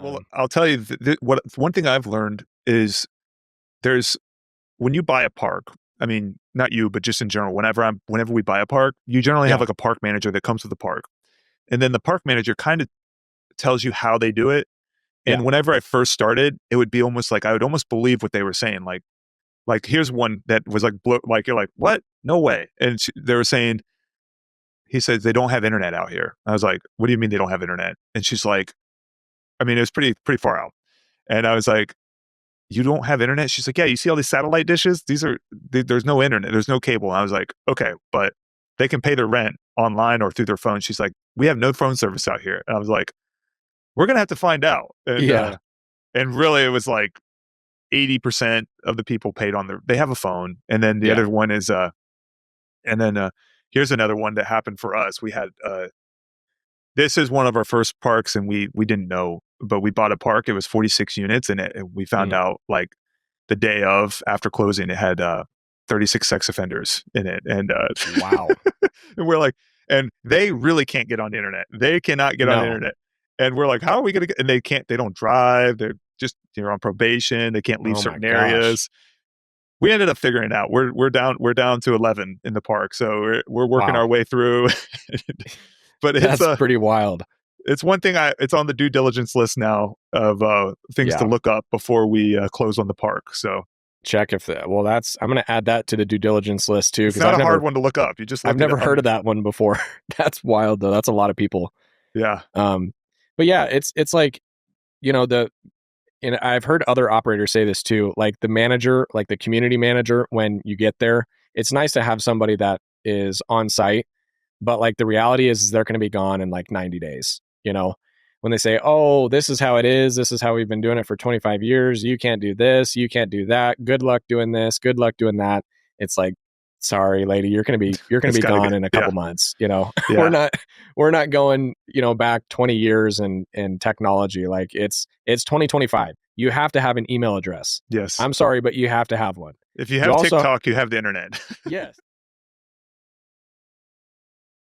Well, Um, I'll tell you what one thing I've learned is there's when you buy a park. I mean, not you, but just in general. Whenever we buy a park, you generally have yeah, like a park manager that comes with the park, and then the park manager kind of tells you how they do it. yeah, And whenever I first started, it would be almost like I would almost believe what they were saying. Like here's one that was like like you're like what? No way. And they were saying he says they don't have internet out here. I was like, what do you mean they don't have internet? And she's like, I mean, it was pretty far out. And I was like, you don't have internet? She's like, yeah, you see all these satellite dishes? There's no internet, there's no cable. And I was like, okay, but they can pay their rent online or through their phone. She's like, we have no phone service out here. And I was like, we're gonna have to find out. yeah, And really, it was like 80% of the people paid on they have a phone, and then the yeah. other one is and then here's another one that happened for us. We had this is one of our first parks, and we didn't know, but we bought a park. It was 46 units, and we found Mm. out like the day of after closing, it had 36 sex offenders in it, and Wow. and we're like, and they really can't get on the internet. They cannot get on the No. internet, and we're like, how are we gonna get? And they can't. They don't drive. They're on probation. They can't leave Oh my certain gosh. areas. We ended up figuring it out. We're down to 11 in the park, so we're working our Wow. way through. But That's pretty wild. it's one thing it's on the due diligence list now of things to Yeah. look up before we close on the park. So Check if that. Well, I'm going to add that to the due diligence list too, it's because not a hard one to look up. You just I've look it never up. I heard of mean, that one before. That's wild though. That's a lot of people. yeah, Um, but yeah, it's like, you know, and I've heard other operators say this too, like the manager, like the community manager, when you get there, it's nice to have somebody that is on site, but like the reality is they're going to be gone in like 90 days, you know, when they say, oh, this is how it is. This is how we've been doing it for 25 years. You can't do this. You can't do that. Good luck doing this. Good luck doing that. It's like, sorry, lady, you're going to it's be got to gone get. in a Yeah, couple months. You know, we're yeah, not, we're not going, you know, back 20 years in technology. Like it's 2025. You have to have an email address. yes. I'm sorry, but you have to have one. If you You have also, TikTok, you have the internet. yes,